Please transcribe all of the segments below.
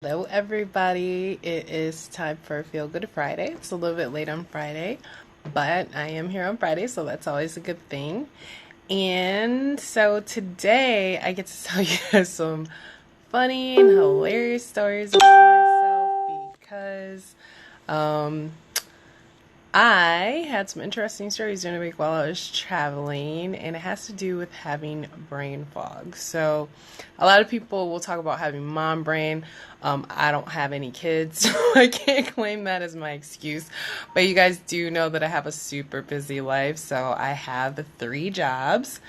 Hello, everybody. It is time for Feel Good Friday. It's a little bit late on Friday, but I am here on Friday, so that's always a good thing. And so today I get to tell you guys some funny and hilarious stories about myself because um, I had some interesting stories during the week while I was traveling, and it has to do with having brain fog. So, a lot of people will talk about having mom brain. I don't have any kids, so I can't claim that as my excuse. But you guys do know that I have a super busy life, so I have 3 jobs.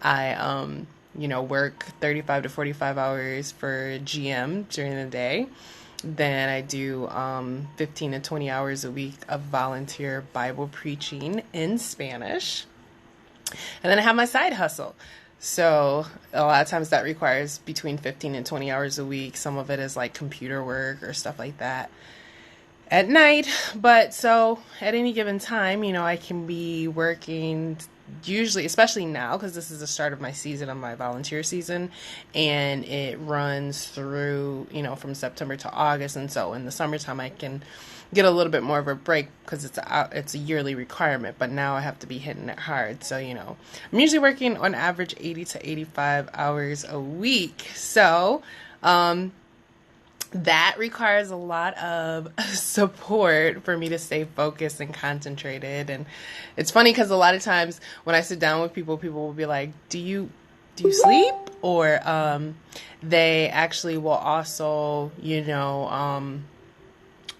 I work 35 to 45 hours for GM during the day. Then I do 15 to 20 hours a week of volunteer Bible preaching in Spanish. And then I have my side hustle. So a lot of times that requires between 15 and 20 hours a week. Some of it is like computer work or stuff like that at night. But so at any given time, I can be working usually, especially now, because this is the start of my season, of my volunteer season, and it runs through, from September to August. And so in the summertime, I can get a little bit more of a break because it's a yearly requirement, but now I have to be hitting it hard. So, I'm usually working on average 80 to 85 hours a week. So, that requires a lot of support for me to stay focused and concentrated. And it's funny because a lot of times when I sit down with people, people will be like, do you sleep? Or they actually will also,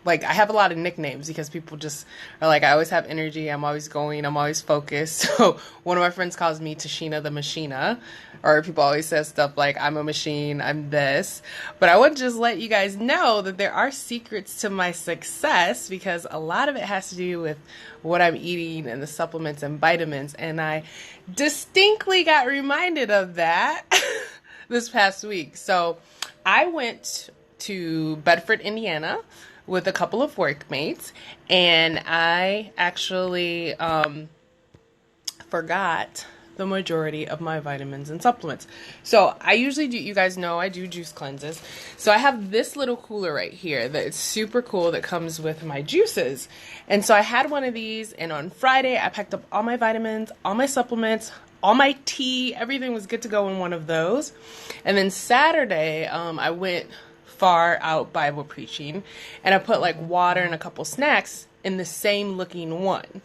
like, I have a lot of nicknames because people just are like, I always have energy, I'm always going, I'm always focused. So one of my friends calls me Tashina the Machina, or people always say stuff like, I'm a machine, I'm this. But I would just let you guys know that there are secrets to my success, because a lot of it has to do with what I'm eating and the supplements and vitamins. And I distinctly got reminded of that this past week. So I went to Bedford, Indiana, with a couple of workmates, and I actually forgot the majority of my vitamins and supplements. So I usually do, you guys know I do juice cleanses. So I have this little cooler right here that's super cool that comes with my juices. And so I had one of these, and on Friday I packed up all my vitamins, all my supplements, all my tea, everything was good to go in one of those. And then Saturday, I went far out Bible preaching, and I put like water and a couple snacks in the same looking one.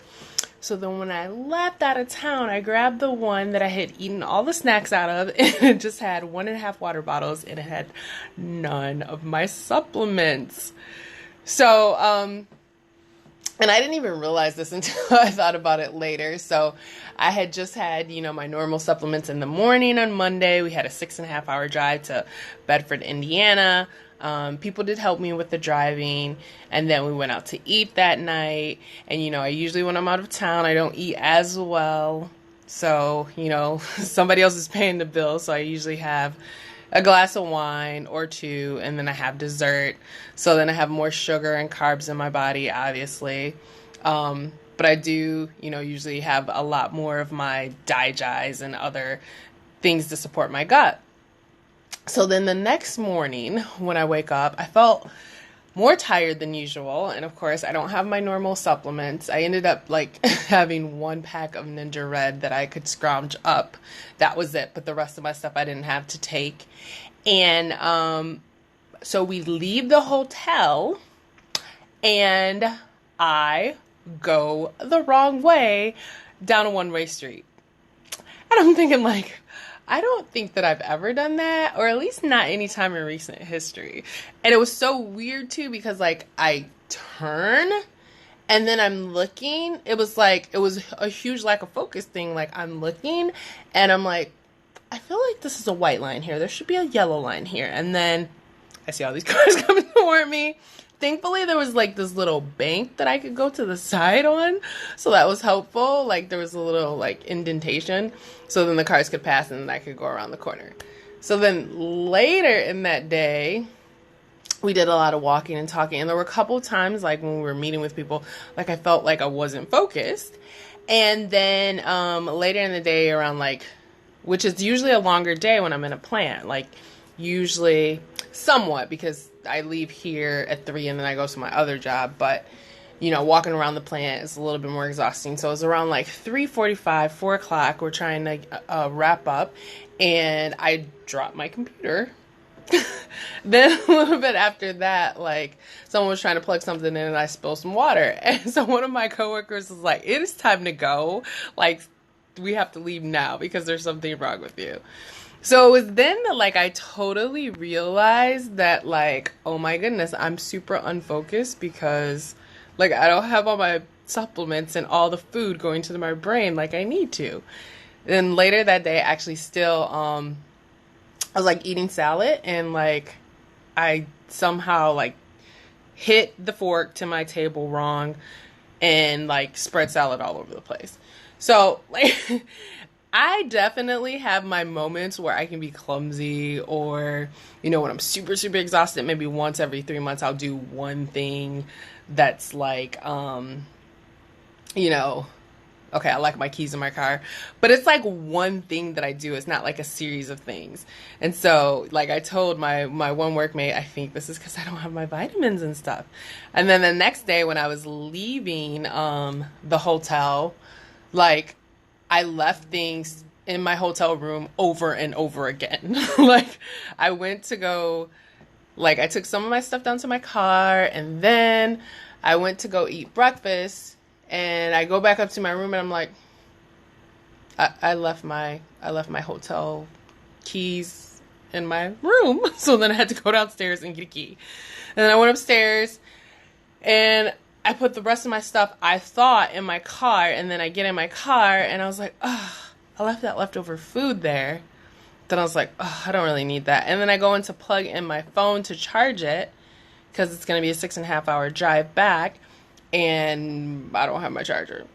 So then when I left out of town, I grabbed the one that I had eaten all the snacks out of, and it just had 1.5 water bottles, and it had none of my supplements. So, and I didn't even realize this until I thought about it later. So I had just had, my normal supplements in the morning on Monday. We had a 6.5 hour drive to Bedford, Indiana. People did help me with the driving, and then we went out to eat that night. And, I usually, when I'm out of town, I don't eat as well. So, somebody else is paying the bill. So I usually have a glass of wine or two, and then I have dessert. So then I have more sugar and carbs in my body, obviously. But I do, usually have a lot more of my digize and other things to support my gut. So then the next morning when I wake up, I felt more tired than usual. And of course, I don't have my normal supplements. I ended up having 1 pack of Ninja Red that I could scrounge up. That was it. But the rest of my stuff I didn't have to take. And so we leave the hotel, and I go the wrong way down a one-way street. And I'm thinking, I don't think that I've ever done that, or at least not any time in recent history. And it was so weird too, because I turn and then I'm looking. It was a huge lack of focus thing. I'm looking and I'm like, I feel like this is a white line here. There should be a yellow line here. And then I see all these cars coming toward me. Thankfully, there was this little bank that I could go to the side on. So that was helpful. There was a little indentation. So then the cars could pass, and then I could go around the corner. So then later in that day, we did a lot of walking and talking. And there were a couple of times, when we were meeting with people, I felt like I wasn't focused. And then later in the day around which is usually a longer day when I'm in a plant, usually somewhat, because I leave here at 3 and then I go to my other job, but you know, walking around the plant is a little bit more exhausting. So it's around like 3:45, 4 o'clock. We're trying to wrap up, and I dropped my computer. Then a little bit after that, like, someone was trying to plug something in and I spilled some water. And so one of my coworkers was like, it is time to go. Like, we have to leave now because there's something wrong with you. So it was then that, like, I totally realized that, like, oh my goodness, I'm super unfocused because, like, I don't have all my supplements and all the food going to my brain like I need to. Then later that day, actually still, I was like eating salad and like I somehow like hit the fork to my table wrong and like spread salad all over the place. So like I definitely have my moments where I can be clumsy, or, you know, when I'm super, super exhausted, maybe once every 3 months, I'll do one thing that's like, you know, okay, I like my keys in my car, but it's like one thing that I do. It's not like a series of things. And so, like, I told my one workmate, I think this is because I don't have my vitamins and stuff. And then the next day when I was leaving the hotel, like, I left things in my hotel room over and over again. Like, I went to go, like, I took some of my stuff down to my car, and then I went to go eat breakfast. And I go back up to my room and I'm like, I left my hotel keys in my room. So then I had to go downstairs and get a key. And then I went upstairs and I put the rest of my stuff, I thought, in my car. And then I get in my car and I was like, oh, I left that leftover food there. Then I was like, oh, I don't really need that. And then I go in to plug in my phone to charge it because it's going to be a 6.5 hour drive back. And I don't have my charger.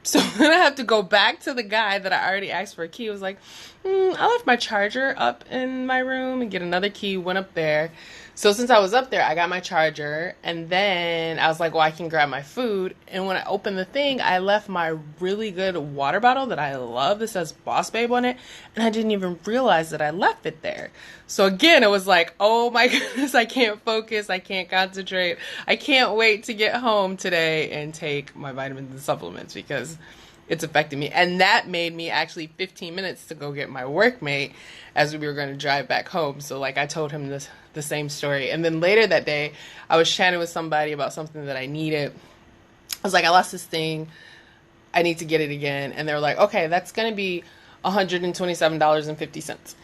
So then I have to go back to the guy that I already asked for a key. I was like, I left my charger up in my room, and get another key, went up there. So since I was up there, I got my charger, and then I was like, well, I can grab my food. And when I opened the thing, I left my really good water bottle that I love that says Boss Babe on it, and I didn't even realize that I left it there. So again, it was like, oh my goodness, I can't focus, I can't concentrate, I can't wait to get home today and take my vitamins and supplements because it's affecting me. And that made me actually 15 minutes to go get my workmate as we were going to drive back home. So like I told him the same story. And then later that day, I was chatting with somebody about something that I needed. I was like, I lost this thing, I need to get it again. And they were like, okay, that's going to be $127.50.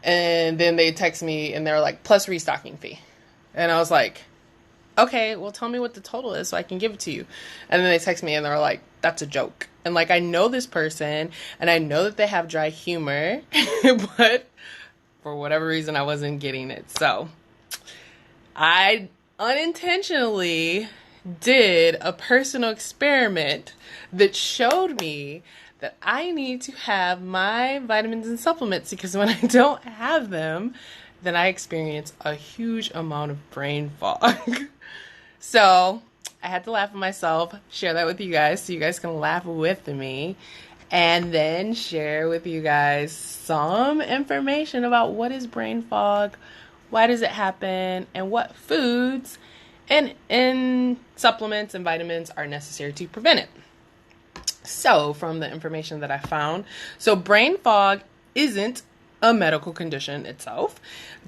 And then they text me and they were like, plus restocking fee. And I was like, okay, well, tell me what the total is so I can give it to you. And then they text me and they were like, that's a joke. And like, I know this person and I know that they have dry humor, but for whatever reason, I wasn't getting it. So I unintentionally did a personal experiment that showed me that I need to have my vitamins and supplements, because when I don't have them, then I experience a huge amount of brain fog. So I had to laugh at myself, share that with you guys so you guys can laugh with me, and then share with you guys some information about what is brain fog, why does it happen, and what foods and supplements and vitamins are necessary to prevent it. So from the information that I found, so brain fog isn't a medical condition itself,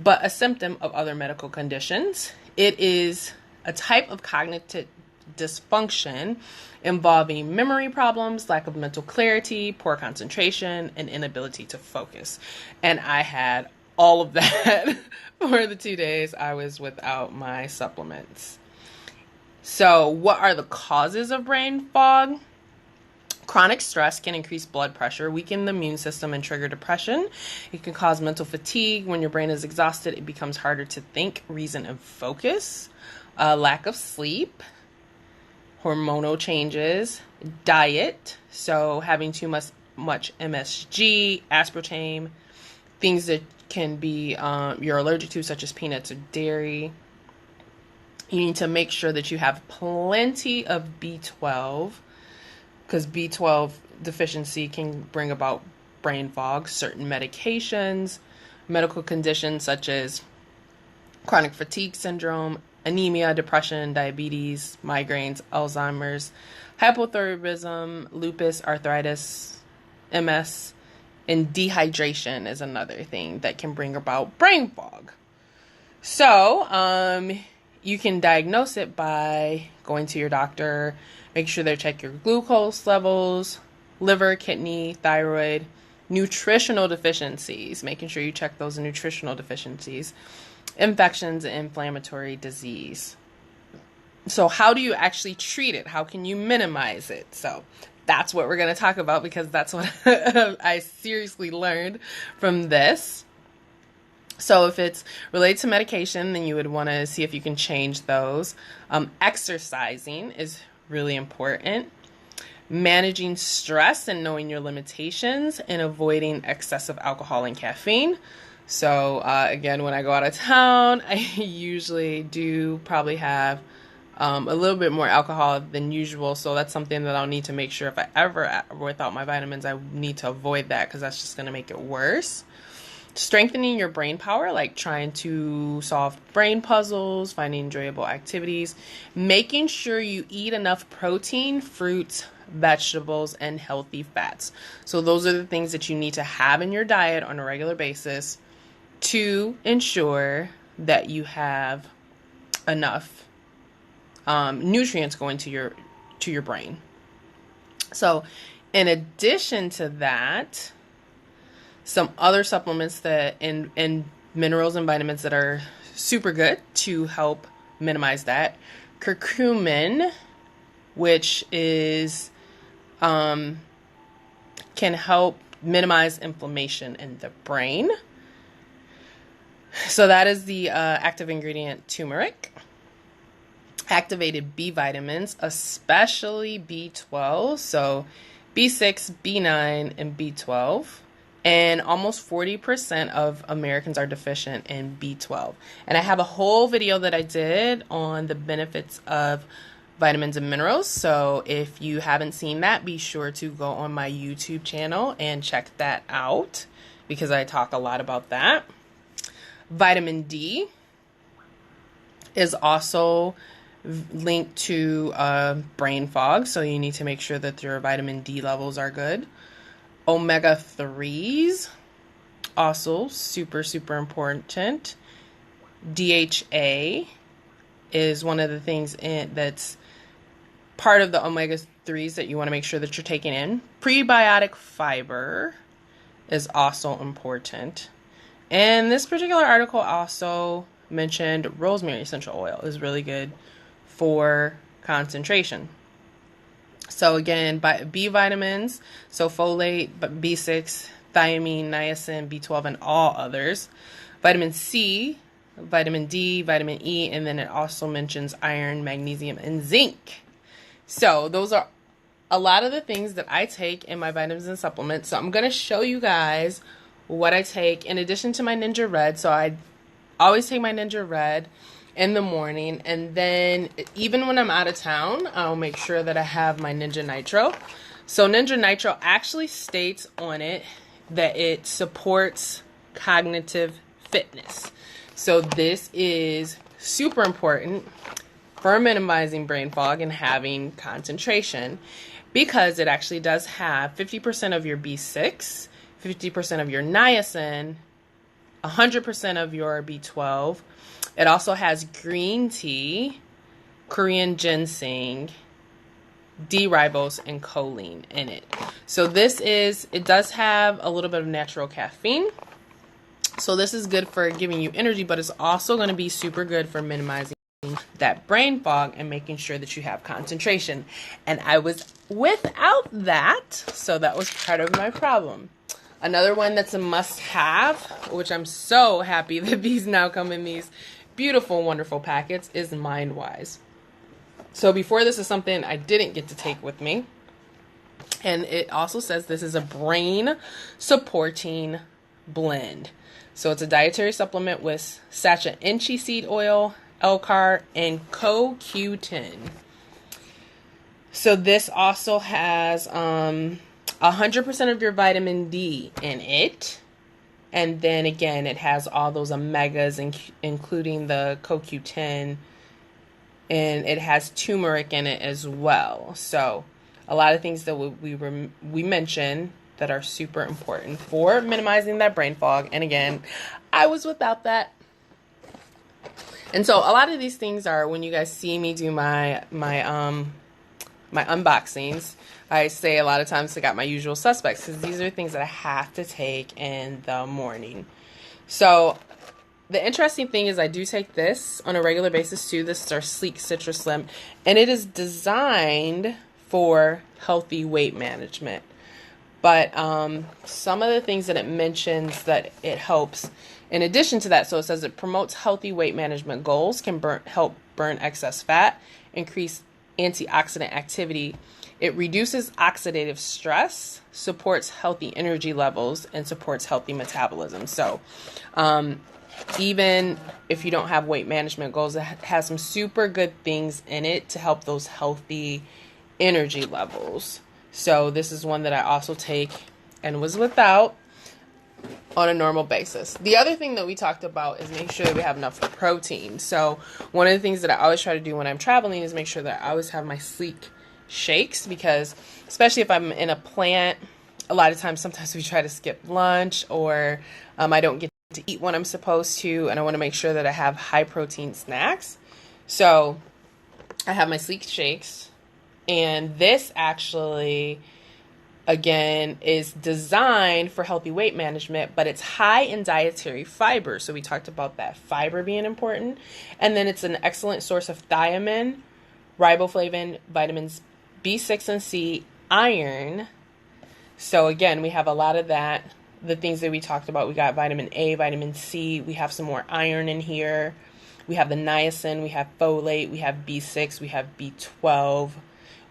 but a symptom of other medical conditions. It is a type of cognitive dysfunction involving memory problems, lack of mental clarity, poor concentration, and inability to focus. And I had all of that for the 2 days I was without my supplements. So what are the causes of brain fog? Chronic stress can increase blood pressure, weaken the immune system, and trigger depression. It can cause mental fatigue. When your brain is exhausted, it becomes harder to think, reason, and focus. Lack of sleep, hormonal changes, diet, so having too much MSG, aspartame, things that can be you're allergic to, such as peanuts or dairy. You need to make sure that you have plenty of B12, because B12 deficiency can bring about brain fog. Certain medications, medical conditions such as chronic fatigue syndrome, anemia, depression, diabetes, migraines, Alzheimer's, hypothyroidism, lupus, arthritis, MS, and dehydration is another thing that can bring about brain fog. So, you can diagnose it by going to your doctor, make sure they check your glucose levels, liver, kidney, thyroid, nutritional deficiencies, making sure you check those nutritional deficiencies, infections, and inflammatory disease. So how do you actually treat it? How can you minimize it? So that's what we're going to talk about, because that's what I seriously learned from this. So if it's related to medication, then you would want to see if you can change those. Exercising is really important. Managing stress and knowing your limitations, and avoiding excessive alcohol and caffeine. So again, when I go out of town, I usually do probably have a little bit more alcohol than usual. So that's something that I'll need to make sure if I ever without my vitamins, I need to avoid that, because that's just going to make it worse. Strengthening your brain power, like trying to solve brain puzzles, finding enjoyable activities, making sure you eat enough protein, fruits, vegetables, and healthy fats. So those are the things that you need to have in your diet on a regular basis to ensure that you have enough nutrients going to your brain. So in addition to that, some other supplements that and minerals and vitamins that are super good to help minimize that. Curcumin, which is can help minimize inflammation in the brain. So that is the active ingredient turmeric. Activated B vitamins, especially B12, so B6, B9, and B12. And almost 40% of Americans are deficient in B12. And I have a whole video that I did on the benefits of vitamins and minerals. So if you haven't seen that, be sure to go on my YouTube channel and check that out, because I talk a lot about that. Vitamin D is also linked to brain fog, so you need to make sure that your vitamin D levels are good. Omega-3s, also super, super important. DHA is one of the things that's part of the omega-3s that you want to make sure that you're taking in. Prebiotic fiber is also important. And this particular article also mentioned rosemary essential oil is really good for concentration. So again, B vitamins, so folate, B6, thiamine, niacin, B12, and all others. Vitamin C, vitamin D, vitamin E, and then it also mentions iron, magnesium, and zinc. So those are a lot of the things that I take in my vitamins and supplements. So I'm going to show you guys what I take in addition to my Ninja Red. So I always take my Ninja Red in the morning, and then even when I'm out of town, I'll make sure that I have my Ninja Nitro. So Ninja Nitro actually states on it that it supports cognitive fitness. So this is super important for minimizing brain fog and having concentration, because it actually does have 50% of your B6, 50% of your niacin, 100% of your B12. It also has green tea, Korean ginseng, D-ribose, and choline in it. So it does have a little bit of natural caffeine. So this is good for giving you energy, but it's also going to be super good for minimizing that brain fog and making sure that you have concentration. And I was without that, so that was part of my problem. Another one that's a must-have, which I'm so happy that these now come in these beautiful, wonderful packets, is MindWise. So before, this is something I didn't get to take with me. And it also says this is a brain supporting blend. So it's a dietary supplement with sacha inchi seed oil, L-Car, and CoQ10. So this also has 100% of your vitamin D in it. And then again, it has all those omegas, including the CoQ10, and it has turmeric in it as well. So a lot of things that we mentioned that are super important for minimizing that brain fog. And again, I was without that. And so a lot of these things are, when you guys see me do my unboxings, I say a lot of times I got my usual suspects, because these are things that I have to take in the morning. So the interesting thing is I do take this on a regular basis too. This is our Sleek Citrus Slim, and it is designed for healthy weight management. But some of the things that it mentions that it helps, in addition to that, so it says it promotes healthy weight management goals, can help burn excess fat, increase antioxidant activity. It reduces oxidative stress, supports healthy energy levels, and supports healthy metabolism. So even if you don't have weight management goals, it has some super good things in it to help those healthy energy levels. So this is one that I also take and was without on a normal basis. The other thing that we talked about is make sure that we have enough protein. So one of the things that I always try to do when I'm traveling is make sure that I always have my Sleek shakes, because especially if I'm in a plant, a lot of times, sometimes we try to skip lunch, or I don't get to eat when I'm supposed to, and I want to make sure that I have high protein snacks. So I have my Sleek shakes, and this actually, again, is designed for healthy weight management, but it's high in dietary fiber. So we talked about that fiber being important. And then it's an excellent source of thiamine, riboflavin, vitamins B6 and C, iron. So again, we have a lot of that. The things that we talked about, we got vitamin A, vitamin C. We have some more iron in here. We have the niacin, we have folate, we have B6, we have B12.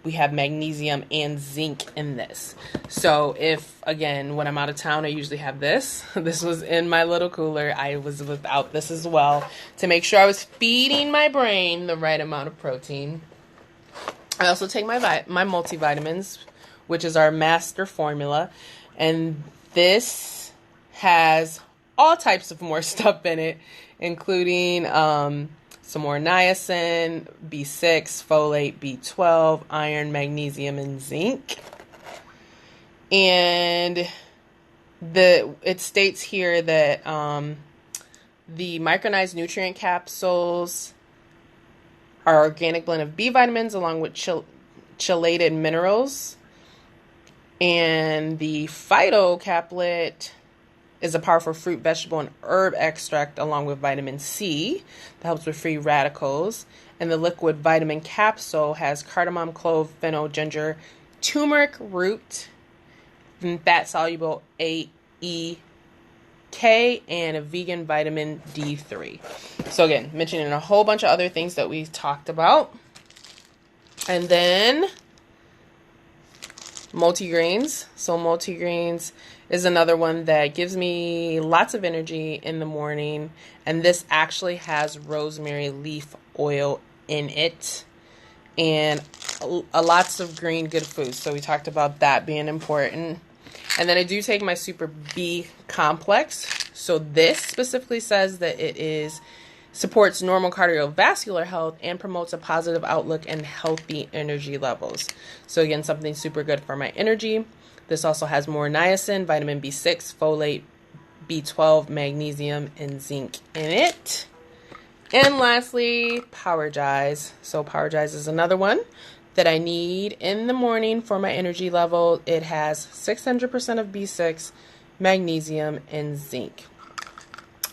We have magnesium and zinc in this. So if, again, when I'm out of town, I usually have this. This was in my little cooler. I was without this as well to make sure I was feeding my brain the right amount of protein. I also take my multivitamins, which is our master formula. And this has all types of more stuff in it, including some more niacin, B6, folate, B12, iron, magnesium, and zinc. And it states here that the micronized nutrient capsules are organic blend of B vitamins along with chelated minerals. And the phytocaplet is a powerful fruit, vegetable, and herb extract along with vitamin C that helps with free radicals. And the liquid vitamin capsule has cardamom, clove, fennel, ginger, turmeric root, fat-soluble A, E, K, and a vegan vitamin D3. So again, mentioning a whole bunch of other things that we talked about. And then multigrains. So multigrains is another one that gives me lots of energy in the morning. And this actually has rosemary leaf oil in it. And lots of green good foods. So we talked about that being important. And then I do take my Super B complex. So this specifically says that it supports normal cardiovascular health and promotes a positive outlook and healthy energy levels. So again, something super good for my energy. This also has more niacin, vitamin B6, folate, B12, magnesium, and zinc in it. And lastly, Powergize. So Powergize is another one that I need in the morning for my energy level. It has 600% of B6, magnesium, and zinc.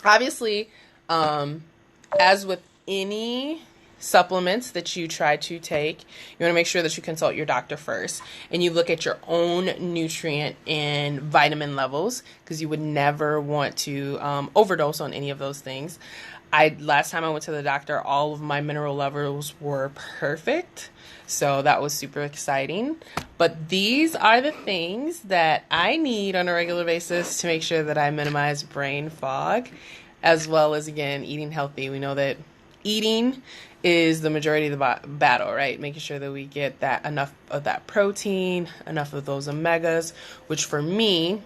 Obviously, as with any supplements that you try to take, you want to make sure that you consult your doctor first and you look at your own nutrient and vitamin levels, because you would never want to overdose on any of those things. Last time I went to the doctor, all of my mineral levels were perfect, so that was super exciting. But these are the things that I need on a regular basis to make sure that I minimize brain fog, as well as, again, eating healthy. We know that eating is the majority of the battle, right? Making sure that we get enough of that protein, enough of those omegas, which for me,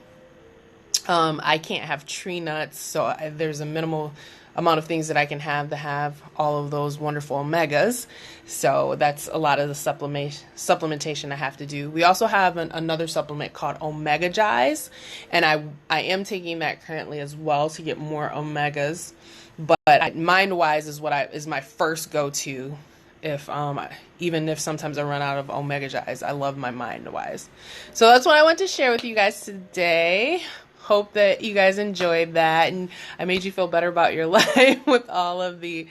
I can't have tree nuts, so there's a minimal amount of things that I can have to have all of those wonderful omegas. So that's a lot of the supplementation I have to do. We also have another supplement called Omega Gize, and I am taking that currently as well to get more omegas. But Mind Wise is my first go-to. If even if sometimes I run out of Omega Gize, I love my Mind Wise. So that's what I want to share with you guys today. Hope that you guys enjoyed that and I made you feel better about your life with all of the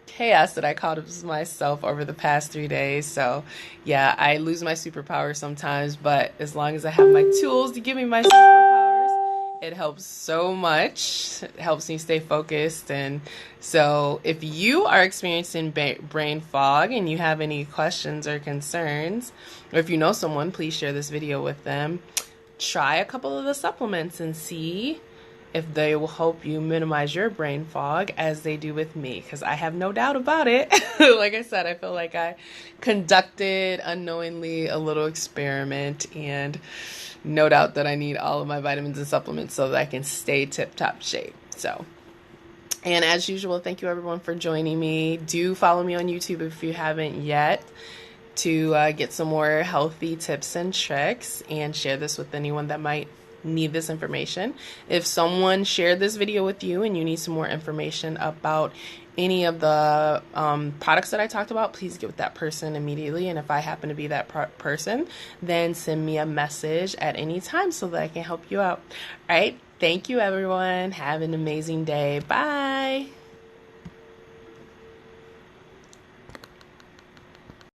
chaos that I caused myself over the past 3 days. So yeah, I lose my superpowers sometimes, but as long as I have my tools to give me my superpowers, it helps so much. It helps me stay focused. And so if you are experiencing brain fog and you have any questions or concerns, or if you know someone, please share this video with them. Try a couple of the supplements and see if they will help you minimize your brain fog as they do with me, because I have no doubt about it. Like I said, I feel like I conducted unknowingly a little experiment, and no doubt that I need all of my vitamins and supplements so that I can stay tip-top shape. So, and as usual, thank you everyone for joining me. Do follow me on YouTube if you haven't yet, to get some more healthy tips and tricks, and share this with anyone that might need this information. If someone shared this video with you and you need some more information about any of the products that I talked about, please get with that person immediately. And if I happen to be that person, then send me a message at any time so that I can help you out. All right. Thank you, everyone. Have an amazing day. Bye.